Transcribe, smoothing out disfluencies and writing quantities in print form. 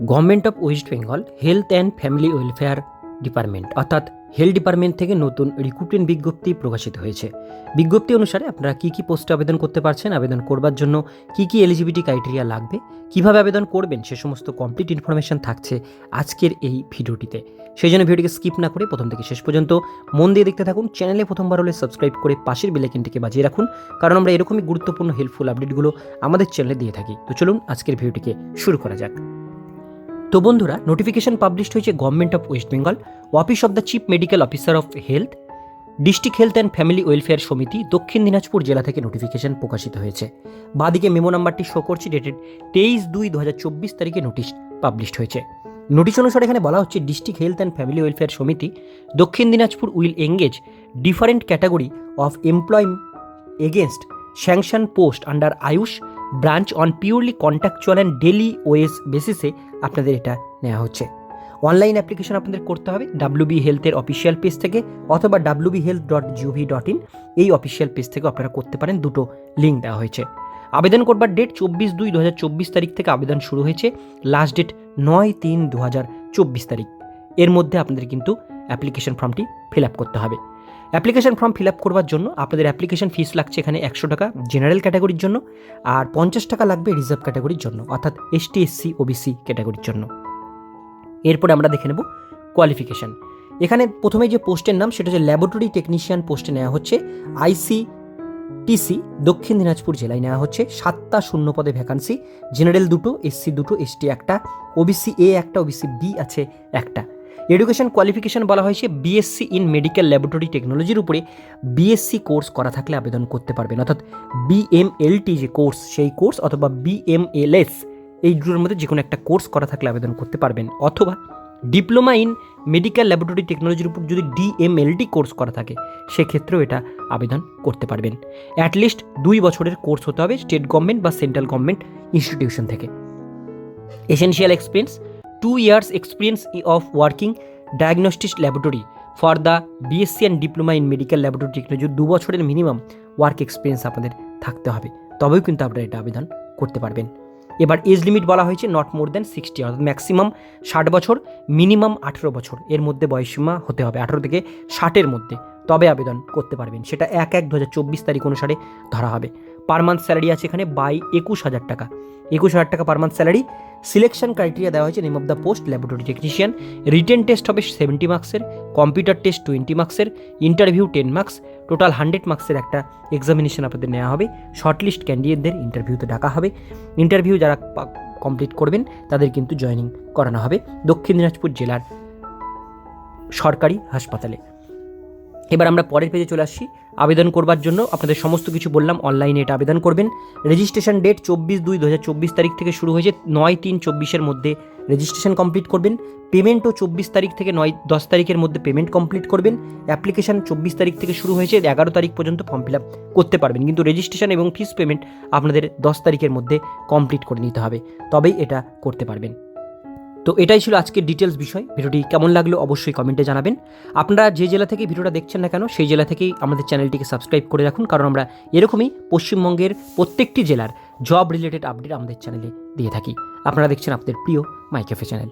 Government of West Bengal health and family welfare department অর্থাৎ health department থেকে নতুন recruitment বিজ্ঞপ্তি প্রকাশিত হয়েছে। বিজ্ঞপ্তি অনুসারে আপনারা কী কী পোস্টে আবেদন করতে পারছেন, আবেদন করবার জন্য কী কী এলিজিবিলিটি ক্রাইটেরিয়া লাগবে, কীভাবে আবেদন করবেন, সে সমস্ত কমপ্লিট ইনফরমেশন থাকছে আজকের এই ভিডিওটিতে। সেই জন্য ভিডিওটিকে স্কিপ না করে প্রথম থেকে শেষ পর্যন্ত মন দিয়ে দেখতে থাকুন। চ্যানেলে প্রথমবার হলে সাবস্ক্রাইব করে পাশের বেল আইকনটিকে বাজিয়ে রাখুন, কারণ আমরা এরকমই গুরুত্বপূর্ণ হেল্পফুল আপডেটগুলো আমাদের চ্যানেলে দিয়ে থাকি। তো চলুন আজকের ভিডিওটিকে শুরু করা যাক। তো বন্ধুরা, নোটিফিকেশন পাবলিশড হয়েছে government of West Bengal, office of the chief medical officer of health, district health and family welfare সমিতি, দক্ষিণ দিনাজপুর জেলা থেকে নোটিফিকেশন প্রকাশিত হয়েছে। বাদিকে মেমো নাম্বারটি শো করছি, ডেটেড 23/2/2024 তারিখে নোটিশ পাবলিশড হয়েছে। নোটিশ অনুসারে এখানে বলা হচ্ছে, district health and family welfare সমিতি Dakshin Dinajpur will engage different category of employ against sanction post under AYUSH branch on purely contractual and daily wage বেসিসে আপনাদের এটা নেওয়া হচ্ছে। অনলাইন অ্যাপ্লিকেশন আপনাদের করতে হবে WB হেলথের অফিসিয়াল পেজ থেকে অথবা wbhealth.gov.in এই অফিসিয়াল পেজ থেকে আপনারা করতে পারেন। দুটো লিঙ্ক দেওয়া হয়েছে। আবেদন করবার ডেট 24/2/2024 তারিখ থেকে আবেদন শুরু হয়েছে, লাস্ট ডেট 9/3/2024 তারিখ। এর মধ্যে আপনাদের কিন্তু অ্যাপ্লিকেশন ফর্মটি ফিল আপ করতে হবে। অ্যাপ্লিকেশন ফর্ম ফিল আপ করবার জন্য আপনাদের অ্যাপ্লিকেশন ফিস লাগছে এখানে 100 টাকা জেনারেল ক্যাটাগরির জন্য, আর 50 টাকা লাগবে রিজার্ভ ক্যাটাগরির জন্য অর্থাৎ ST SC OBC ক্যাটাগরির জন্য। এরপরে আমরা দেখে নেব কোয়ালিফিকেশান। এখানে প্রথমে যে পোস্টের নাম সেটা হচ্ছে ল্যাবরেটরি টেকনিশিয়ান পোস্টে নেওয়া হচ্ছে, ICTC দক্ষিণ দিনাজপুর জেলায় নেওয়া হচ্ছে। 7টা শূন্য পদে ভ্যাকান্সি, জেনারেল 2টো, SC 2টো, ST 1টা, OBC A 1টা, OBC B আছে 1টা। এডুকেশন কোয়ালিফিকেশান বলা হয়েছে BSc ইন মেডিকেল ল্যাবরেটরি টেকনোলজির উপরে BSc কোর্স করা থাকলে আবেদন করতে পারবেন, অর্থাৎ BMLT যে কোর্স সেই কোর্স অথবা BMLS এই দুটোর মধ্যে যে কোনো একটা কোর্স করা থাকলে আবেদন করতে পারবেন, অথবা ডিপ্লোমা ইন মেডিকেল ল্যাবরেটরি টেকনোলজির উপর যদি DMLT কোর্স করা থাকে সেক্ষেত্রেও এটা আবেদন করতে পারবেন। অ্যাটলিস্ট 2 বছরের কোর্স হতে হবে স্টেট গভর্নমেন্ট বা সেন্ট্রাল গভর্নমেন্ট ইনস্টিটিউশন থেকে। Essential experience 2 years experience of working diagnostic laboratory for the BSc and diploma in medical laboratory technology 2 বছরের মিনিমাম ওয়ার্ক এক্সপিরিয়েন্স আপনাদের থাকতে হবে, তবেও কিন্তু আপনারা এটা আবেদন করতে পারবেন। এবার এজ লিমিট বলা হয়েছে নট মোর দ্যান 60, অর্থাৎ ম্যাক্সিমাম 60 বছর, মিনিমাম 18 বছর এর মধ্যে বয়সসীমা হতে হবে, 18 থেকে 60-এর মধ্যে, তবে আবেদন করতে পারবেন। সেটা 1/1/2024 তারিখ অনুসারে ধরা হবে। পার মান্থ স্যালারি আছে এখানে 21,000 টাকা, 21,000 টাকা per month salary. Selection criteria দেওয়া হয়েছে, name of the post laboratory technician, written test হবে 70 মার্কসের, কম্পিউটার টেস্ট 20 মার্কসের, ইন্টারভিউ 10 মার্কস, টোটাল 100 মার্কসের একটা এক্সামিনেশন আপনাদের নেওয়া হবে। শর্টলিস্ট ক্যান্ডিডেটদের ইন্টারভিউতে ডাকা হবে। ইন্টারভিউ যারা কমপ্লিট করবেন তাদের কিন্তু জয়েনিং করানো হবে দক্ষিণ দিনাজপুর জেলার সরকারি হাসপাতালে। এবার আমরা পরের পেজে চলে আসছি। আবেদন করবার জন্য আপনাদের সমস্ত কিছু বললাম, অনলাইনে এটা আবেদন করবেন। রেজিস্ট্রেশন ডেট 24/2/2024 তারিখ থেকে শুরু হয়েছে, 9/3/24-এর মধ্যে রেজিস্ট্রেশন কমপ্লিট করবেন। পেমেন্টও 24 তারিখ থেকে 9-10 তারিখের মধ্যে পেমেন্ট কমপ্লিট করবেন। অ্যাপ্লিকেশন 24 তারিখ থেকে শুরু হয়েছে, 11 তারিখ পর্যন্ত ফর্ম ফিল আপ করতে পারবেন, কিন্তু রেজিস্ট্রেশন এবং ফিস পেমেন্ট আপনাদের 10 তারিখের মধ্যে কমপ্লিট করে নিতে হবে, তবেই এটা করতে পারবেন। তো এটাই ছিল আজকের ডিটেলস বিষয়। ভিডিওটি কেমন লাগলো অবশ্যই কমেন্টে জানাবেন। আপনারা যে জেলা থেকে ভিডিওটা দেখছেন না কেন সেই জেলা থেকেই আমাদের চ্যানেলটিকে সাবস্ক্রাইব করে রাখুন, কারণ আমরা এরকমই পশ্চিমবঙ্গের প্রত্যেকটি জেলার জব রিলেটেড আপডেট আমাদের চ্যানেলে দিয়ে থাকি। আপনারা দেখছেন আপনাদের প্রিয় মাই ক্যাফে চ্যানেল।